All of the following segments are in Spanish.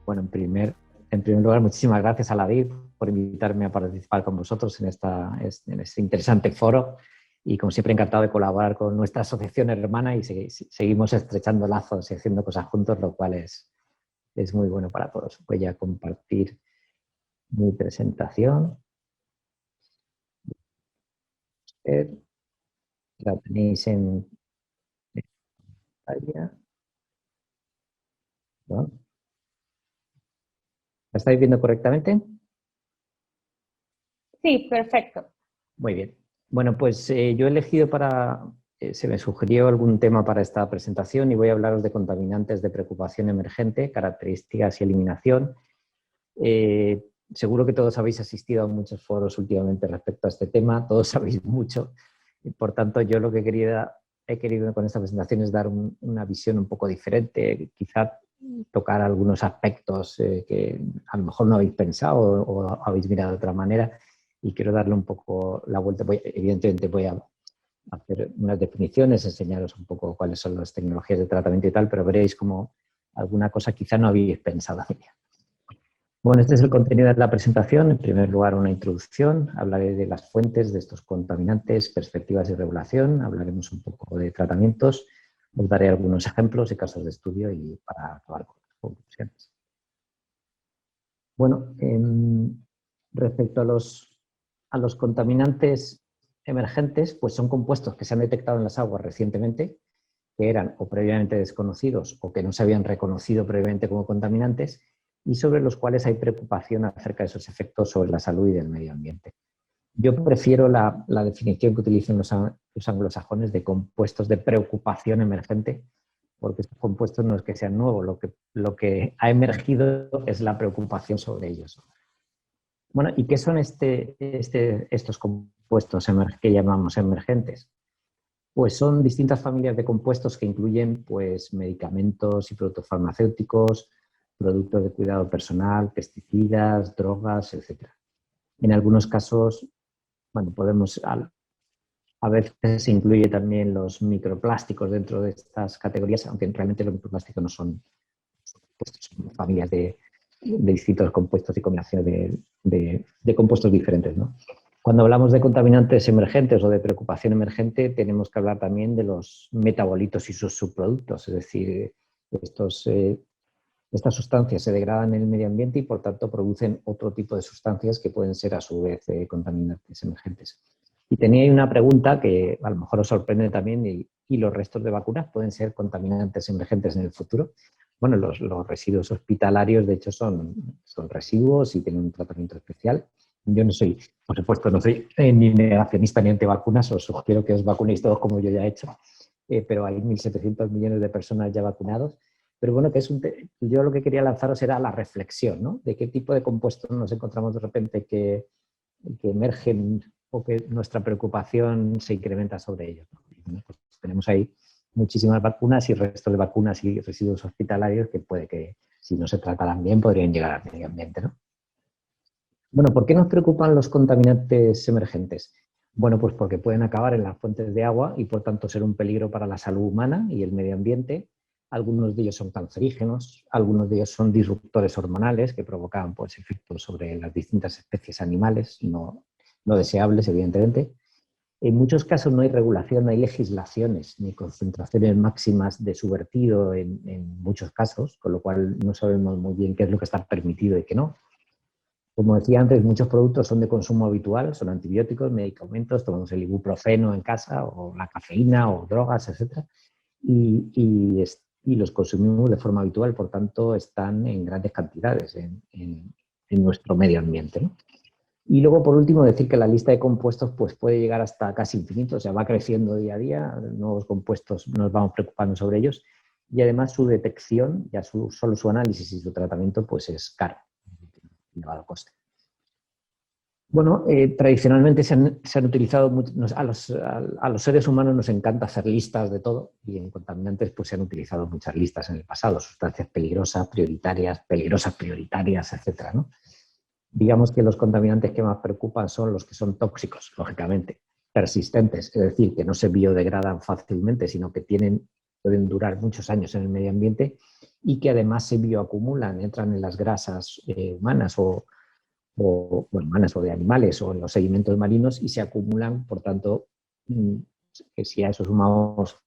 Bueno, en primer lugar, muchísimas gracias a la DIR por invitarme a participar con vosotros en este interesante foro y, como siempre, encantado de colaborar con nuestra asociación hermana y seguimos estrechando lazos y haciendo cosas juntos, lo cual es muy bueno para todos. Voy a compartir mi presentación. La tenéis en pantalla, ¿no? ¿La estáis viendo correctamente? Sí, perfecto. Muy bien. Bueno, pues yo he elegido se me sugirió algún tema para esta presentación y voy a hablaros de contaminantes de preocupación emergente, características y eliminación. Seguro que todos habéis asistido a muchos foros últimamente respecto a este tema, todos sabéis mucho. Y por tanto, yo lo que he querido con esta presentación es dar una visión un poco diferente, quizá tocar algunos aspectos que a lo mejor no habéis pensado o habéis mirado de otra manera, y quiero darle un poco la vuelta. Evidentemente voy a hacer unas definiciones, enseñaros un poco cuáles son las tecnologías de tratamiento y tal, pero veréis como alguna cosa quizá no habéis pensado. Bueno, este es el contenido de la presentación. En primer lugar, una introducción. Hablaré de las fuentes de estos contaminantes, perspectivas y regulación. Hablaremos un poco de tratamientos. Os daré algunos ejemplos y casos de estudio y para acabar con las conclusiones. Bueno, respecto a los contaminantes emergentes, pues son compuestos que se han detectado en las aguas recientemente, que eran o previamente desconocidos o que no se habían reconocido previamente como contaminantes, y sobre los cuales hay preocupación acerca de sus efectos sobre la salud y del medio ambiente. Yo prefiero la definición que utilizan los anglosajones de compuestos de preocupación emergente, porque estos compuestos no es que sean nuevos, lo que ha emergido es la preocupación sobre ellos. Bueno, ¿y qué son estos compuestos que llamamos emergentes? Pues son distintas familias de compuestos que incluyen pues, medicamentos y productos farmacéuticos, productos de cuidado personal, pesticidas, drogas, etc. En algunos casos, bueno, a veces se incluye también los microplásticos dentro de estas categorías, aunque realmente los microplásticos no son compuestos, son familias de distintos compuestos y combinaciones de compuestos diferentes, ¿no? Cuando hablamos de contaminantes emergentes o de preocupación emergente, tenemos que hablar también de los metabolitos y sus subproductos, es decir, estas sustancias se degradan en el medio ambiente y, por tanto, producen otro tipo de sustancias que pueden ser, a su vez, contaminantes emergentes. Y tenía ahí una pregunta que a lo mejor os sorprende también, ¿y los restos de vacunas pueden ser contaminantes emergentes en el futuro? Bueno, los residuos hospitalarios, de hecho, son residuos y tienen un tratamiento especial. Yo no soy, por supuesto, no soy ni negacionista ni antivacunas, os sugiero que os vacunéis todos como yo ya he hecho, pero hay 1.700 millones de personas ya vacunados. Pero bueno, yo lo que quería lanzaros era la reflexión, ¿no? De qué tipo de compuestos nos encontramos de repente que emergen o que nuestra preocupación se incrementa sobre ellos, ¿no? Y bueno, pues tenemos ahí muchísimas vacunas y restos de vacunas y residuos hospitalarios que puede que, si no se trataran bien, podrían llegar al medio ambiente, ¿no? Bueno, ¿por qué nos preocupan los contaminantes emergentes? Bueno, pues porque pueden acabar en las fuentes de agua y, por tanto, ser un peligro para la salud humana y el medio ambiente. Algunos de ellos son cancerígenos, algunos de ellos son disruptores hormonales que provocan pues, efectos sobre las distintas especies animales no deseables, evidentemente. En muchos casos no hay regulación, no hay legislaciones ni concentraciones máximas de su vertido en muchos casos, con lo cual no sabemos muy bien qué es lo que está permitido y qué no. Como decía antes, muchos productos son de consumo habitual, son antibióticos, medicamentos, tomamos el ibuprofeno en casa o la cafeína o drogas, etc. Y los consumimos de forma habitual, por tanto, están en grandes cantidades en nuestro medio ambiente, ¿no? Y luego, por último, decir que la lista de compuestos pues, puede llegar hasta casi infinito, o sea, va creciendo día a día, nuevos compuestos, nos vamos preocupando sobre ellos, y además su detección, ya solo su análisis y su tratamiento, pues es caro, elevado coste. Bueno, tradicionalmente se han utilizado, a los seres humanos nos encanta hacer listas de todo, y en contaminantes pues se han utilizado muchas listas en el pasado, sustancias peligrosas, prioritarias, etcétera, ¿no? Digamos que los contaminantes que más preocupan son los que son tóxicos, lógicamente, persistentes, es decir, que no se biodegradan fácilmente, sino que pueden durar muchos años en el medio ambiente y que además se bioacumulan, entran en las grasas humanas bueno, humanas o de animales o en los sedimentos marinos y se acumulan, por tanto, que si a eso sumamos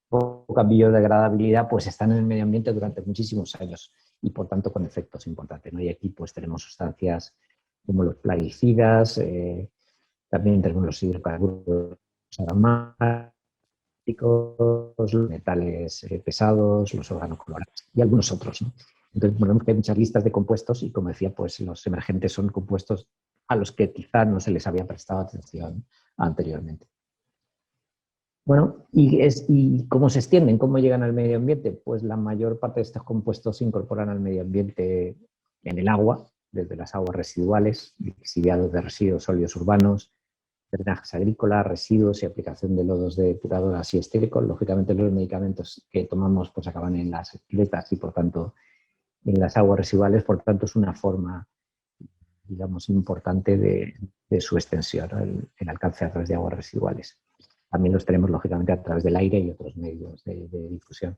poca biodegradabilidad, pues están en el medio ambiente durante muchísimos años y por tanto con efectos importantes, ¿no? Y aquí pues tenemos sustancias como los plaguicidas, también tenemos los hidrocarburos aromáticos, los metales pesados, los organocolorantes y algunos otros, ¿no? Entonces, bueno, hay muchas listas de compuestos y, como decía, pues los emergentes son compuestos a los que quizá no se les había prestado atención anteriormente. Bueno, ¿y cómo se extienden? ¿Cómo llegan al medio ambiente? Pues la mayor parte de estos compuestos se incorporan al medio ambiente en el agua, desde las aguas residuales, lixiviados de residuos sólidos urbanos, drenajes agrícolas, residuos y aplicación de lodos de depuradoras y estéricos. Lógicamente los medicamentos que tomamos pues acaban en las piletas y por tanto en las aguas residuales, por tanto es una forma, digamos, importante de su extensión, ¿no? El alcance a través de aguas residuales. También los tenemos, lógicamente, a través del aire y otros medios de difusión.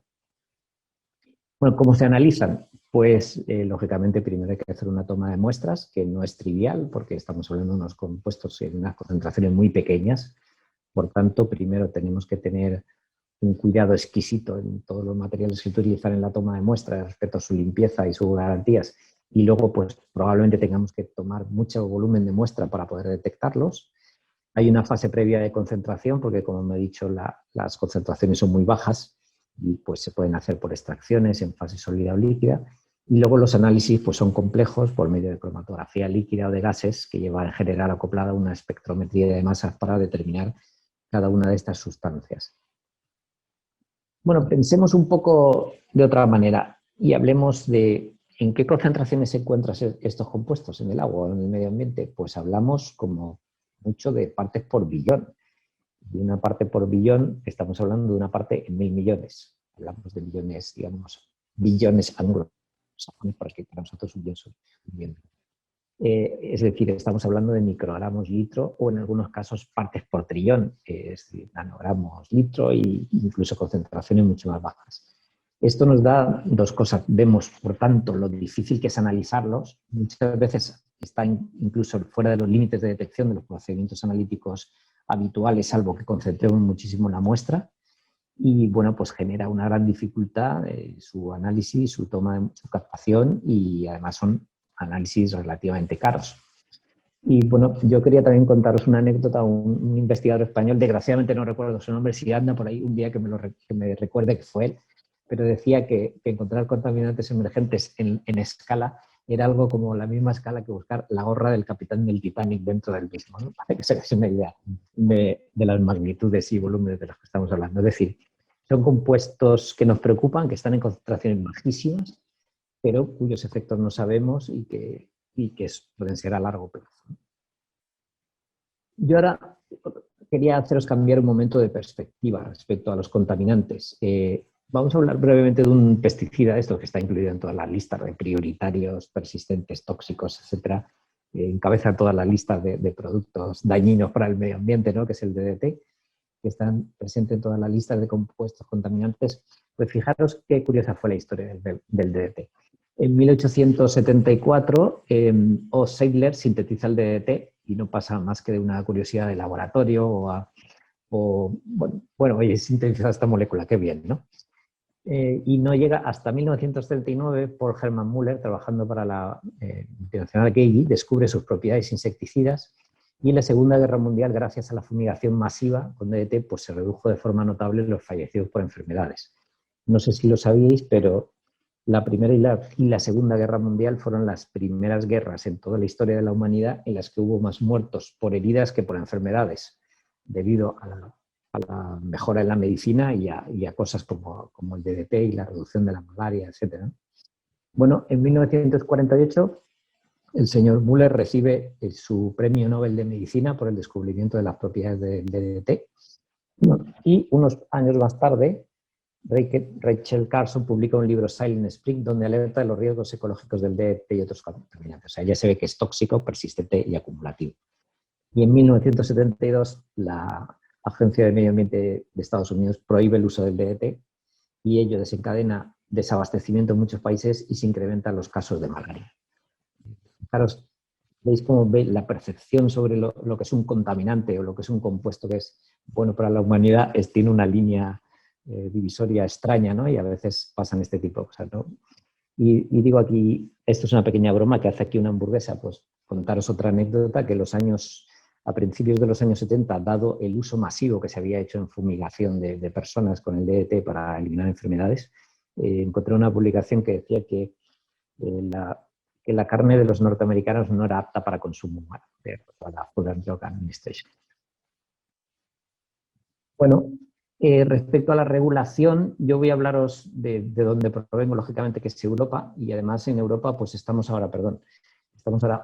Bueno, ¿cómo se analizan? Pues, lógicamente, primero hay que hacer una toma de muestras, que no es trivial, porque estamos hablando de unos compuestos en unas concentraciones muy pequeñas. Por tanto, primero tenemos que tener un cuidado exquisito en todos los materiales que utilizar en la toma de muestras respecto a su limpieza y sus garantías. Y luego, pues, probablemente tengamos que tomar mucho volumen de muestra para poder detectarlos. Hay una fase previa de concentración porque, como me he dicho, las concentraciones son muy bajas y pues se pueden hacer por extracciones en fase sólida o líquida. Y luego los análisis pues, son complejos por medio de cromatografía líquida o de gases que lleva en general acoplada una espectrometría de masas para determinar cada una de estas sustancias. Bueno, pensemos un poco de otra manera y hablemos de en qué concentraciones se encuentran estos compuestos en el agua o en el medio ambiente. Pues hablamos como mucho de partes por billón. De una parte por billón estamos hablando de una parte en 1.000 millones. Hablamos de millones, digamos, billones anglosajones, porque para nosotros un billón. Es decir, estamos hablando de microgramos litro o en algunos casos partes por trillón, es decir, nanogramos litro e incluso concentraciones mucho más bajas. Esto nos da dos cosas. Vemos, por tanto, lo difícil que es analizarlos. Muchas veces están incluso fuera de los límites de detección de los procedimientos analíticos habituales, salvo que concentremos muchísimo la muestra. Y, bueno, pues genera una gran dificultad su análisis, su toma, su captación y además son análisis relativamente caros. Y, bueno, yo quería también contaros una anécdota. Un investigador español, desgraciadamente no recuerdo su nombre, si anda por ahí un día que me recuerde que fue él, pero decía que encontrar contaminantes emergentes en escala era algo como la misma escala que buscar la gorra del capitán del Titanic dentro del mismo, ¿no? Para que se hagáis una idea de las magnitudes y volúmenes de los que estamos hablando. Es decir, son compuestos que nos preocupan, que están en concentraciones bajísimas, pero cuyos efectos no sabemos y que pueden ser a largo plazo. Yo ahora quería haceros cambiar un momento de perspectiva respecto a los contaminantes. Vamos a hablar brevemente de un pesticida, esto que está incluido en todas las listas de prioritarios, persistentes, tóxicos, etcétera. Encabeza todas las listas de productos dañinos para el medio ambiente, ¿no? Que es el DDT, que están presentes en todas las listas de compuestos contaminantes. Pues fijaros qué curiosa fue la historia del DDT. En 1874, O. Seidler sintetiza el DDT y no pasa más que de una curiosidad de laboratorio bueno, oye, sintetiza esta molécula, qué bien, ¿no? Y no llega hasta 1939, por Hermann Müller, trabajando para la multinacional Geigy, descubre sus propiedades insecticidas y en la Segunda Guerra Mundial, gracias a la fumigación masiva con DDT, pues se redujo de forma notable los fallecidos por enfermedades. No sé si lo sabíais, pero la Primera y la Segunda Guerra Mundial fueron las primeras guerras en toda la historia de la humanidad en las que hubo más muertos por heridas que por enfermedades, debido a la mejora en la medicina y a cosas como el DDT y la reducción de la malaria, etc. Bueno, en 1948 el señor Müller recibe su premio Nobel de Medicina por el descubrimiento de las propiedades del DDT. Y unos años más tarde, Rachel Carson publica un libro, Silent Spring, donde alerta de los riesgos ecológicos del DDT y otros contaminantes. O sea, ya se ve que es tóxico, persistente y acumulativo. Y en 1972, la Agencia de Medio Ambiente de Estados Unidos prohíbe el uso del DDT y ello desencadena desabastecimiento en muchos países y se incrementan los casos de malaria. Fijaros, veis cómo la percepción sobre lo que es un contaminante o lo que es un compuesto que es bueno para la humanidad tiene una línea divisoria extraña, ¿no? Y a veces pasan este tipo de cosas, ¿no? Y digo aquí, esto es una pequeña broma que hace aquí una hamburguesa, pues contaros otra anécdota que a principios de los años 70, dado el uso masivo que se había hecho en fumigación de personas con el DDT para eliminar enfermedades, encontré una publicación que decía que la carne de los norteamericanos no era apta para consumo humano, para la Food and Drug Administration. Bueno, respecto a la regulación, yo voy a hablaros de dónde provengo, lógicamente, que es Europa, y además en Europa pues estamos ahora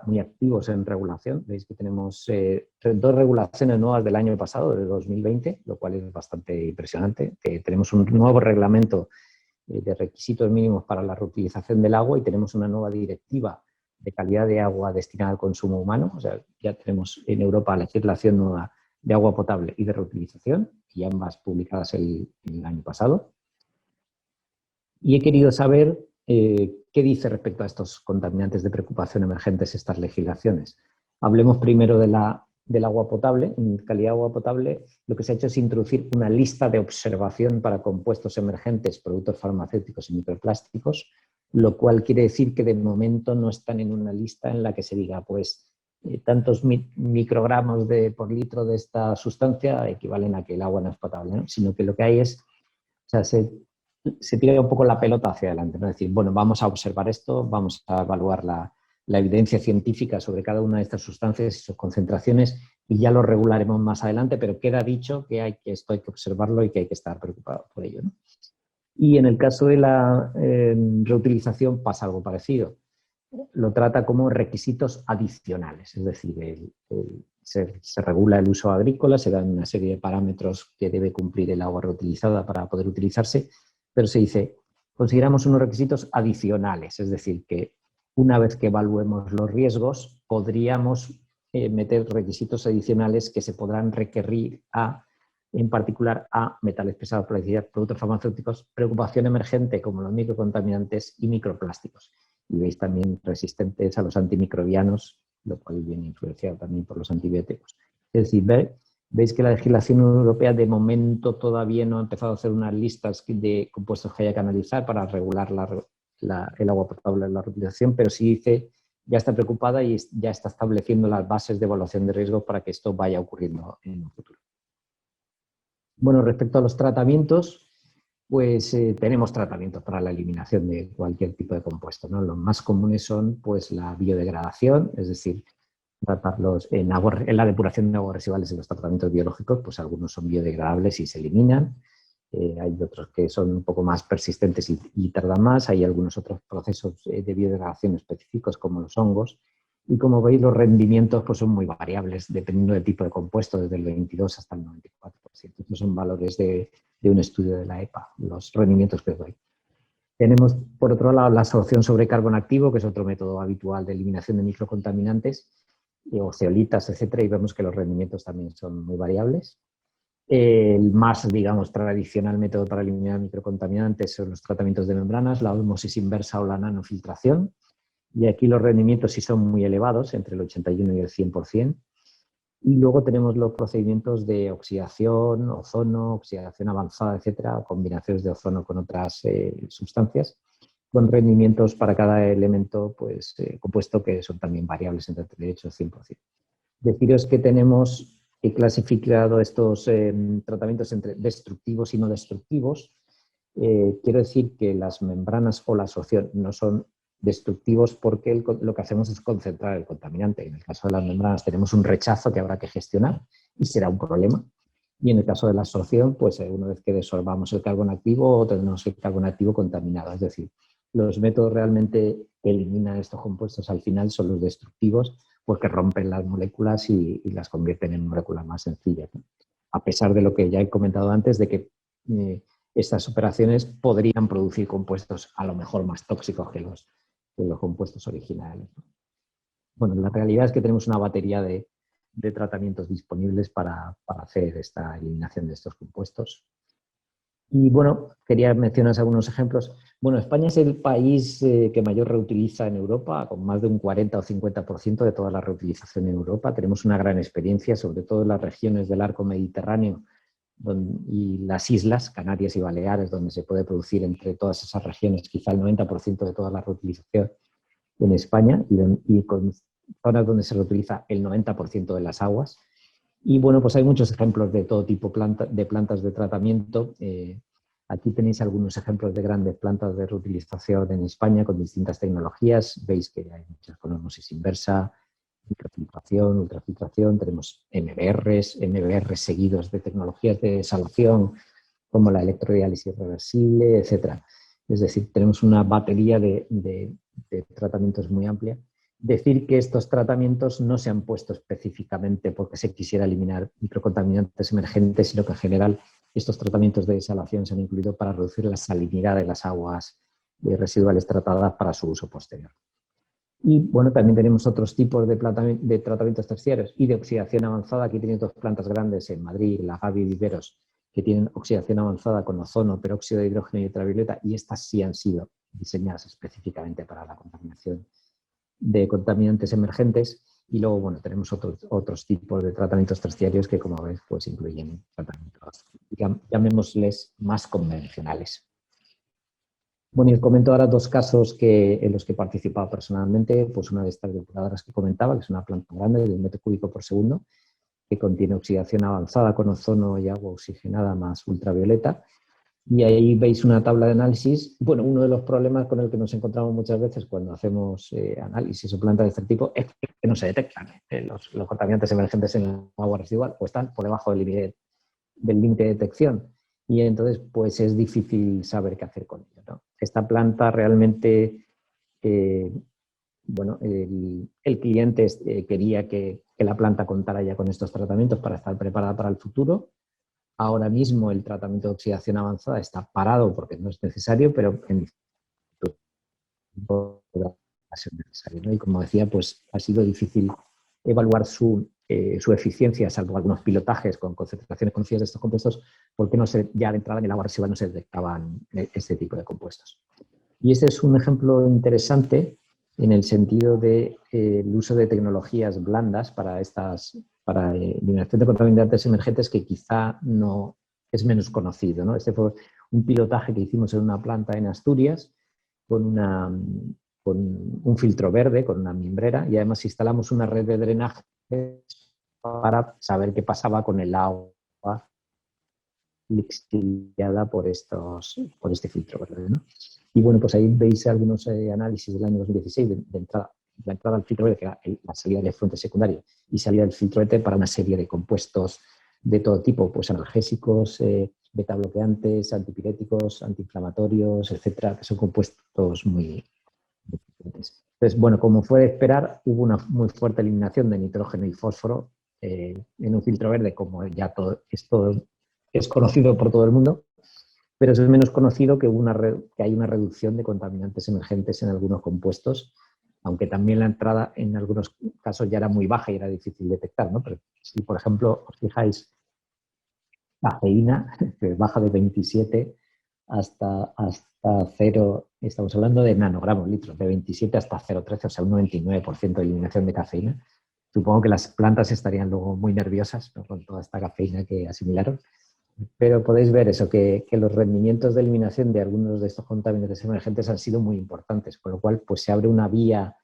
muy activos en regulación. Veis que tenemos 2 regulaciones nuevas del año pasado, de 2020, lo cual es bastante impresionante. Tenemos un nuevo reglamento de requisitos mínimos para la reutilización del agua y tenemos una nueva directiva de calidad de agua destinada al consumo humano. O sea, ya tenemos en Europa la legislación nueva de agua potable y de reutilización, y ambas publicadas el año pasado. Y he querido saber qué dice respecto a estos contaminantes de preocupación emergentes estas legislaciones. Hablemos primero del agua potable. En calidad de agua potable, lo que se ha hecho es introducir una lista de observación para compuestos emergentes, productos farmacéuticos y microplásticos, lo cual quiere decir que de momento no están en una lista en la que se diga, pues, tantos microgramos por litro de esta sustancia equivalen a que el agua no es potable, ¿no? Sino que lo que hay es, o sea, se tira un poco la pelota hacia adelante, ¿no? Es decir, bueno, vamos a observar esto, vamos a evaluar la evidencia científica sobre cada una de estas sustancias y sus concentraciones y ya lo regularemos más adelante, pero queda dicho que esto hay que observarlo y que hay que estar preocupado por ello, ¿no? Y en el caso de la reutilización pasa algo parecido. Lo trata como requisitos adicionales, es decir, se regula el uso agrícola, se dan una serie de parámetros que debe cumplir el agua reutilizada para poder utilizarse, pero se dice, consideramos unos requisitos adicionales, es decir, que una vez que evaluemos los riesgos, podríamos meter requisitos adicionales que se podrán requerir en particular a metales pesados, productos farmacéuticos, preocupación emergente como los microcontaminantes y microplásticos. Y veis también resistentes a los antimicrobianos, lo cual viene influenciado también por los antibióticos. Es decir, veis que la legislación europea de momento todavía no ha empezado a hacer unas listas de compuestos que haya que analizar para regular el agua potable en la reutilización, pero sí dice, ya está preocupada y ya está estableciendo las bases de evaluación de riesgos para que esto vaya ocurriendo en un futuro. Bueno, respecto a los tratamientos, pues tenemos tratamientos para la eliminación de cualquier tipo de compuesto, ¿no? Los más comunes son pues la biodegradación, es decir, tratarlos en la depuración de aguas residuales en los tratamientos biológicos, pues algunos son biodegradables y se eliminan. Hay otros que son un poco más persistentes y tardan más. Hay algunos otros procesos de biodegradación específicos como los hongos. Y como veis, los rendimientos pues, son muy variables dependiendo del tipo de compuesto, desde el 22 hasta el 94%. Estos son valores de un estudio de la EPA, los rendimientos que os doy. Tenemos, por otro lado, la absorción sobre carbono activo, que es otro método habitual de eliminación de microcontaminantes, o zeolitas, etcétera, y vemos que los rendimientos también son muy variables. El más, digamos, tradicional método para eliminar microcontaminantes son los tratamientos de membranas, la ósmosis inversa o la nanofiltración. Y aquí los rendimientos sí son muy elevados, entre el 81 y el 100%. Y luego tenemos los procedimientos de oxidación, ozono, oxidación avanzada, etcétera, combinaciones de ozono con otras sustancias, con rendimientos para cada elemento pues, compuesto que son también variables entre el 38 y el 100%. Deciros que tenemos clasificado estos tratamientos entre destructivos y no destructivos. Quiero decir que las membranas o la absorción no son destructivos porque lo que hacemos es concentrar el contaminante. En el caso de las membranas tenemos un rechazo que habrá que gestionar y será un problema. Y en el caso de la absorción, pues una vez que desorbamos el carbono activo, tenemos el carbono activo contaminado. Es decir, los métodos realmente que eliminan estos compuestos al final son los destructivos porque rompen las moléculas y las convierten en moléculas más sencillas, ¿no? A pesar de lo que ya he comentado antes, de que estas operaciones podrían producir compuestos a lo mejor más tóxicos que los compuestos originales. Bueno, la realidad es que tenemos una batería de tratamientos disponibles para hacer esta eliminación de estos compuestos. Y bueno, quería mencionar algunos ejemplos. Bueno, España es el país que mayor reutiliza en Europa, con más de un 40 o 50% de toda la reutilización en Europa. Tenemos una gran experiencia, sobre todo en las regiones del arco mediterráneo y las islas, Canarias y Baleares, donde se puede producir entre todas esas regiones quizá el 90% de toda la reutilización en España y con zonas donde se reutiliza el 90% de las aguas. Y bueno, pues hay muchos ejemplos de todo tipo de plantas de tratamiento. Aquí tenéis algunos ejemplos de grandes plantas de reutilización en España con distintas tecnologías. Veis que hay muchas con osmosis inversa, microfiltración, ultrafiltración. Tenemos MBRs seguidos de tecnologías de desalación como la electrodiálisis reversible, etcétera. Es decir, tenemos una batería de tratamientos muy amplia. Decir que estos tratamientos no se han puesto específicamente porque se quisiera eliminar microcontaminantes emergentes, sino que en general estos tratamientos de desalación se han incluido para reducir la salinidad de las aguas residuales tratadas para su uso posterior. Y bueno, también tenemos otros tipos de tratamientos terciarios y de oxidación avanzada. Aquí tenéis dos plantas grandes en Madrid, la Gavi y Viveros, que tienen oxidación avanzada con ozono, peróxido de hidrógeno y ultravioleta, y estas sí han sido diseñadas específicamente para la contaminación de contaminantes emergentes. Y luego, bueno, tenemos otros tipos de tratamientos terciarios que, como veis, pues incluyen tratamientos, llamémosles, más convencionales. Bueno, y os comento ahora dos casos en los que he participado personalmente. Pues una de estas depuradoras que comentaba, que es una planta grande de 1 metro cúbico por segundo, que contiene oxidación avanzada con ozono y agua oxigenada más ultravioleta. Y ahí veis una tabla de análisis. Bueno, uno de los problemas con el que nos encontramos muchas veces cuando hacemos análisis o plantas de este tipo es que no se detectan los contaminantes emergentes en el agua residual o están por debajo del límite de detección. Y entonces, pues es difícil saber qué hacer con ello, ¿no? Esta planta realmente, bueno, el cliente quería que la planta contara ya con estos tratamientos para estar preparada para el futuro. Ahora mismo el tratamiento de oxidación avanzada está parado porque no es necesario, pero en podrá ser necesario, ¿no? Y como decía, pues ha sido difícil evaluar su eficiencia, salvo algunos pilotajes con concentraciones conocidas de estos compuestos, porque ya de entrada en el agua residual no se detectaban este tipo de compuestos. Y este es un ejemplo interesante en el sentido del uso de tecnologías blandas para eliminación de contaminantes emergentes que quizá no es menos conocido, ¿no? Este fue un pilotaje que hicimos en una planta en Asturias con un filtro verde, con una mimbrera, y además instalamos una red de drenaje para saber qué pasaba con el agua lixiviada por este filtro verde, ¿no? Y bueno, pues ahí veis algunos análisis del año 2016 la entrada al filtro verde, que era la salida del efluente secundario, y salida del filtro ET para una serie de compuestos de todo tipo, pues analgésicos, beta-bloqueantes, antipiréticos, antiinflamatorios, etcétera, que son compuestos muy diferentes. Entonces, bueno, como fue de esperar, hubo una muy fuerte eliminación de nitrógeno y fósforo en un filtro verde, como ya esto es conocido por todo el mundo, pero es menos conocido que hay una reducción de contaminantes emergentes en algunos compuestos, aunque también la entrada en algunos casos ya era muy baja y era difícil detectar, ¿no? Pero si, por ejemplo, os fijáis, cafeína, que baja de 27 hasta 0, estamos hablando de nanogramos, litros, de 27 hasta 0,13, o sea, un 99% de eliminación de cafeína. Supongo que las plantas estarían luego muy nerviosas, ¿no?, con toda esta cafeína que asimilaron. Pero podéis ver eso, que los rendimientos de eliminación de algunos de estos contaminantes emergentes han sido muy importantes, con lo cual pues se abre una vía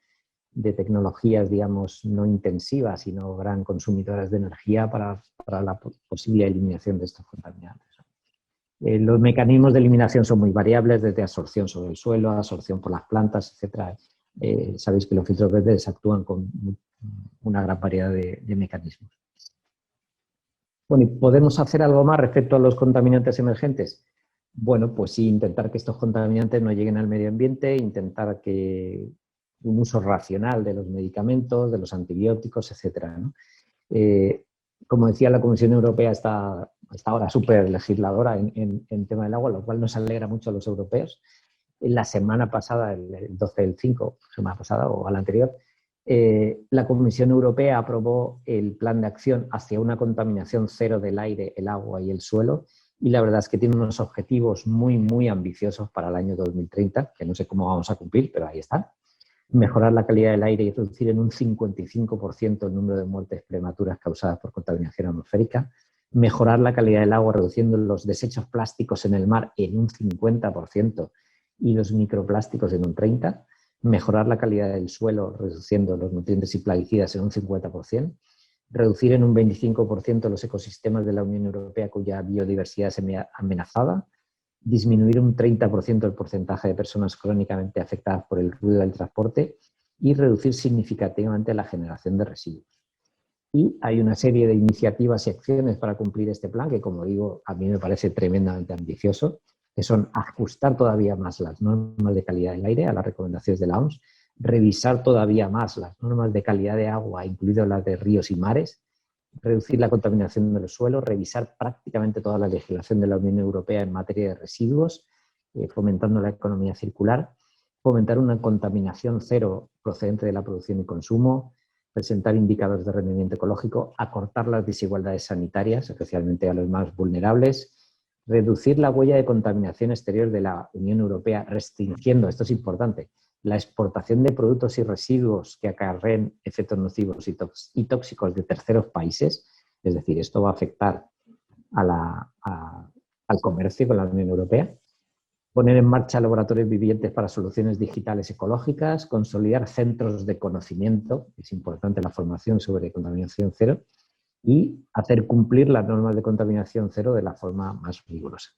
de tecnologías, digamos, no intensivas, sino gran consumidoras de energía para la posible eliminación de estos contaminantes. Los mecanismos de eliminación son muy variables, desde absorción sobre el suelo, absorción por las plantas, etc. Sabéis que los filtros verdes actúan con una gran variedad de mecanismos. Bueno, ¿y podemos hacer algo más respecto a los contaminantes emergentes? Bueno, pues sí, intentar que estos contaminantes no lleguen al medio ambiente, intentar que un uso racional de los medicamentos, de los antibióticos, etcétera, ¿no? Como decía, la Comisión Europea está ahora súper legisladora en tema del agua, lo cual nos alegra mucho a los europeos. La semana pasada, el 12 del 5, semana pasada o a la anterior, la Comisión Europea aprobó el plan de acción hacia una contaminación cero del aire, el agua y el suelo, y la verdad es que tiene unos objetivos muy, muy ambiciosos para el año 2030, que no sé cómo vamos a cumplir, pero ahí están. Mejorar la calidad del aire y reducir en un 55% el número de muertes prematuras causadas por contaminación atmosférica. Mejorar la calidad del agua reduciendo los desechos plásticos en el mar en un 50% y los microplásticos en un 30%. Mejorar la calidad del suelo reduciendo los nutrientes y plaguicidas en un 50%. Reducir en un 25% los ecosistemas de la Unión Europea cuya biodiversidad es amenazada. Disminuir un 30% el porcentaje de personas crónicamente afectadas por el ruido del transporte y reducir significativamente la generación de residuos. Y hay una serie de iniciativas y acciones para cumplir este plan que, como digo, a mí me parece tremendamente ambicioso, que son ajustar todavía más las normas de calidad del aire a las recomendaciones de la OMS, revisar todavía más las normas de calidad de agua, incluidas las de ríos y mares, reducir la contaminación de los suelos, revisar prácticamente toda la legislación de la Unión Europea en materia de residuos, fomentando la economía circular, fomentar una contaminación cero procedente de la producción y consumo, presentar indicadores de rendimiento ecológico, acortar las desigualdades sanitarias, especialmente a los más vulnerables, reducir la huella de contaminación exterior de la Unión Europea, restringiendo, esto es importante, la exportación de productos y residuos que acarreen efectos nocivos y tóxicos de terceros países, es decir, esto va a afectar al comercio con la Unión Europea. Poner en marcha laboratorios vivientes para soluciones digitales ecológicas, consolidar centros de conocimiento, es importante la formación sobre contaminación cero, y hacer cumplir las normas de contaminación cero de la forma más rigurosa.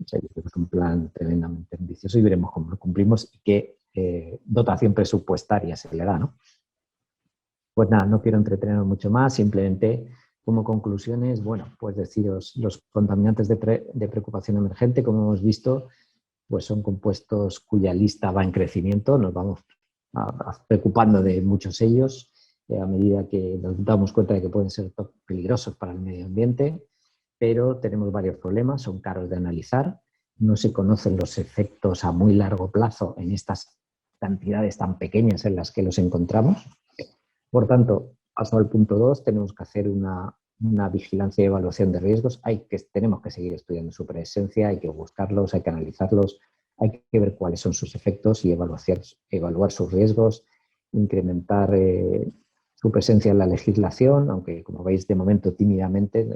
O sea, es un plan tremendamente ambicioso y veremos cómo lo cumplimos y qué dotación presupuestaria se le da, ¿no? Pues nada, no quiero entreteneros mucho más, simplemente como conclusiones, bueno, pues deciros, los contaminantes de preocupación emergente, como hemos visto, pues son compuestos cuya lista va en crecimiento, nos vamos preocupando de muchos ellos a medida que nos damos cuenta de que pueden ser peligrosos para el medio ambiente, pero tenemos varios problemas, son caros de analizar, no se conocen los efectos a muy largo plazo en estas cantidades tan pequeñas en las que los encontramos. Por tanto, paso al punto 2, tenemos que hacer una vigilancia y evaluación de riesgos. Tenemos que seguir estudiando su presencia, hay que buscarlos, hay que analizarlos, hay que ver cuáles son sus efectos y evaluar sus riesgos, incrementar su presencia en la legislación, aunque como veis de momento tímidamente.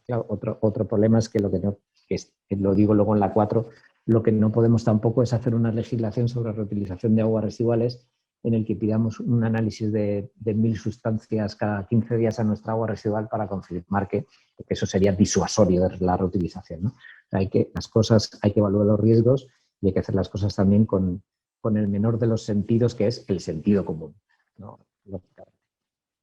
Claro, otro problema es que lo digo luego en la 4, lo que no podemos tampoco es hacer una legislación sobre reutilización de aguas residuales en el que pidamos un análisis de 1000 sustancias cada 15 días a nuestra agua residual para confirmar que eso sería disuasorio de la reutilización, ¿no? Hay que evaluar los riesgos y hay que hacer las cosas también con el menor de los sentidos, que es el sentido común, ¿no?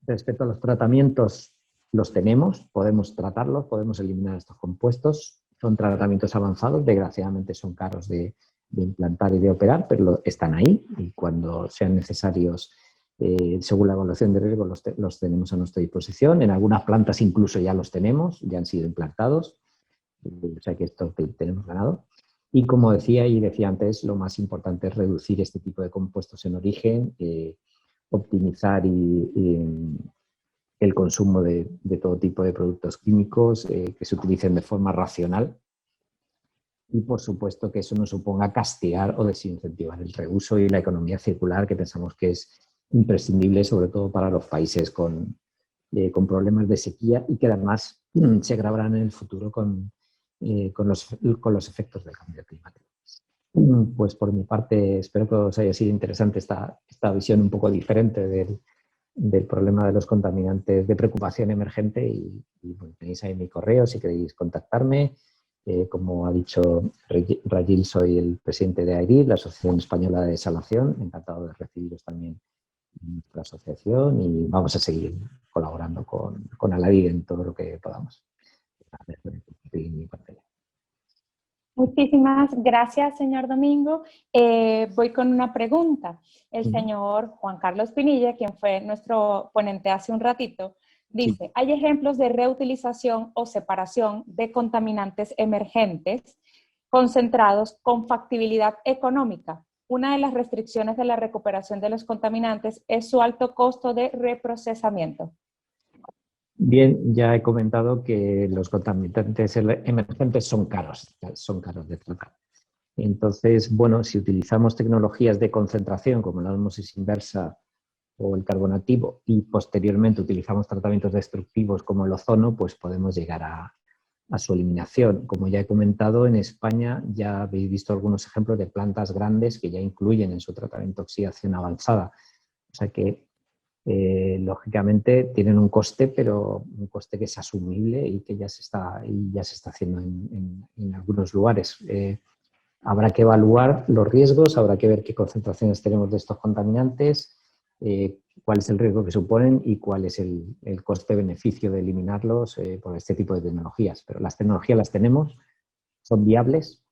Respecto a los tratamientos, los tenemos, podemos tratarlos, podemos eliminar estos compuestos. Son tratamientos avanzados, desgraciadamente son caros de implantar y de operar, pero están ahí y cuando sean necesarios, según la evaluación de riesgo, los tenemos a nuestra disposición. En algunas plantas incluso ya los tenemos, ya han sido implantados, o sea que esto tenemos ganado. Y como decía antes, lo más importante es reducir este tipo de compuestos en origen, optimizar el consumo de todo tipo de productos químicos que se utilicen de forma racional. Y, por supuesto, que eso no suponga castigar o desincentivar el reuso y la economía circular, que pensamos que es imprescindible, sobre todo para los países con problemas de sequía y que además se agravarán en el futuro con los efectos del cambio climático. Pues por mi parte, espero que os haya sido interesante esta visión un poco diferente del problema de los contaminantes de preocupación emergente y bueno, tenéis ahí mi correo si queréis contactarme. Como ha dicho Rayil, soy el presidente de AERIR, la Asociación Española de Desalación. Encantado de recibiros también en nuestra asociación y vamos a seguir colaborando con ALADIR en todo lo que podamos. Muchísimas gracias, señor Domingo. Voy con una pregunta. El señor Juan Carlos Pinilla, quien fue nuestro ponente hace un ratito, dice, ¿hay ejemplos de reutilización o separación de contaminantes emergentes concentrados con factibilidad económica? Una de las restricciones de la recuperación de los contaminantes es su alto costo de reprocesamiento. Bien, ya he comentado que los contaminantes emergentes son caros de tratar. Entonces, bueno, si utilizamos tecnologías de concentración como la osmosis inversa o el carbonativo y posteriormente utilizamos tratamientos destructivos como el ozono, pues podemos llegar a su eliminación. Como ya he comentado, en España ya habéis visto algunos ejemplos de plantas grandes que ya incluyen en su tratamiento oxidación avanzada. O sea que, lógicamente, tienen un coste, pero un coste que es asumible y que ya se está haciendo en algunos lugares. Habrá que evaluar los riesgos, habrá que ver qué concentraciones tenemos de estos contaminantes, cuál es el riesgo que suponen y cuál es el coste-beneficio de eliminarlos por este tipo de tecnologías. Pero las tecnologías las tenemos, son viables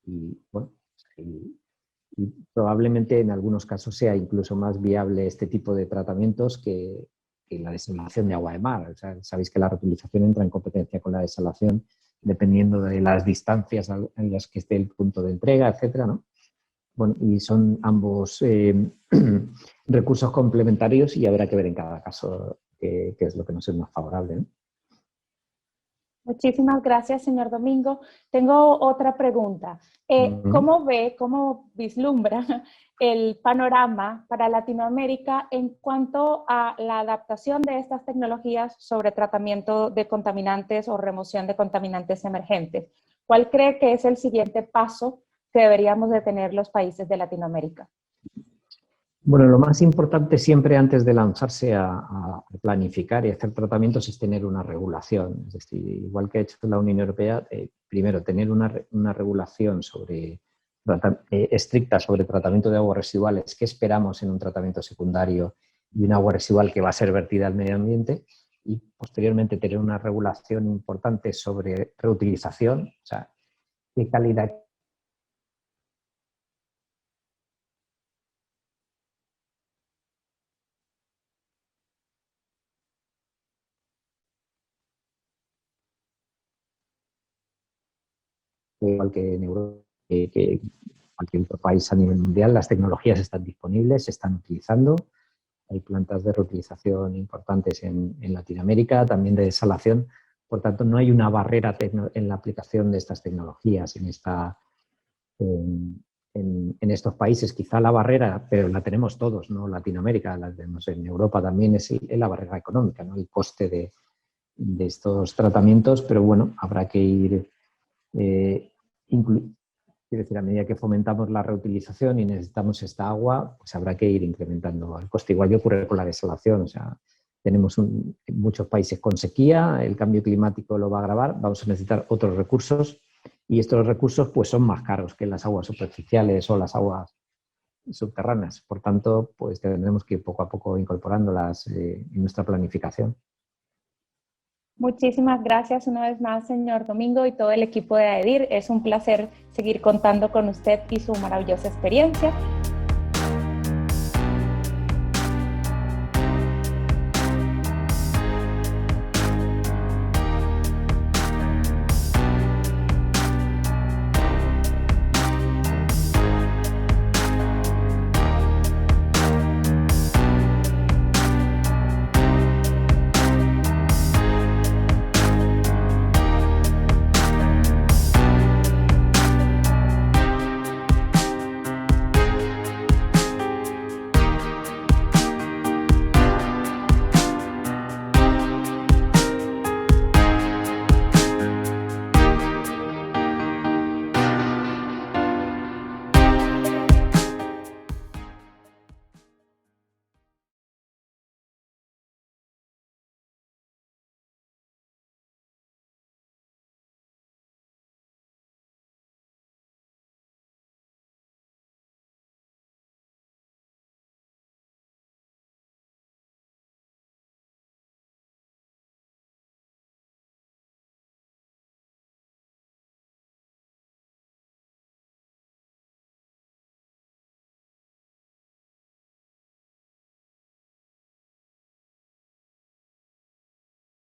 y, bueno, y probablemente en algunos casos sea incluso más viable este tipo de tratamientos que la desalación de agua de mar. O sea, sabéis que la reutilización entra en competencia con la desalación dependiendo de las distancias en las que esté el punto de entrega, etcétera, ¿no? Bueno, y son ambos recursos complementarios y habrá que ver en cada caso qué es lo que nos es más favorable, ¿no? Muchísimas gracias, señor Domingo. Tengo otra pregunta. ¿Cómo vislumbra el panorama para Latinoamérica en cuanto a la adaptación de estas tecnologías sobre tratamiento de contaminantes o remoción de contaminantes emergentes? ¿Cuál cree que es el siguiente paso que deberíamos de tener los países de Latinoamérica? Bueno, lo más importante siempre antes de lanzarse a planificar y hacer tratamientos es tener una regulación. Es decir, igual que ha hecho la Unión Europea, primero tener una regulación estricta sobre tratamiento de aguas residuales, qué esperamos en un tratamiento secundario y un agua residual que va a ser vertida al medio ambiente, y posteriormente tener una regulación importante sobre reutilización, o sea, qué calidad igual que en Europa, que cualquier otro país a nivel mundial, las tecnologías están disponibles, se están utilizando. Hay plantas de reutilización importantes en Latinoamérica, también de desalación. Por tanto, no hay una barrera en la aplicación de estas tecnologías en estos países. Quizá la barrera, pero la tenemos todos, ¿no? Latinoamérica, la tenemos en Europa también, es la barrera económica, ¿no? El coste de estos tratamientos, pero bueno, habrá que ir quiero decir, a medida que fomentamos la reutilización y necesitamos esta agua, pues habrá que ir incrementando el coste. Igual que ocurre con la desalación, o sea, tenemos muchos países con sequía, el cambio climático lo va a agravar, vamos a necesitar otros recursos y estos recursos pues son más caros que las aguas superficiales o las aguas subterráneas. Por tanto, pues tendremos que ir poco a poco incorporándolas en nuestra planificación. Muchísimas gracias una vez más, señor Domingo, y todo el equipo de AEDIR. Es un placer seguir contando con usted y su maravillosa experiencia.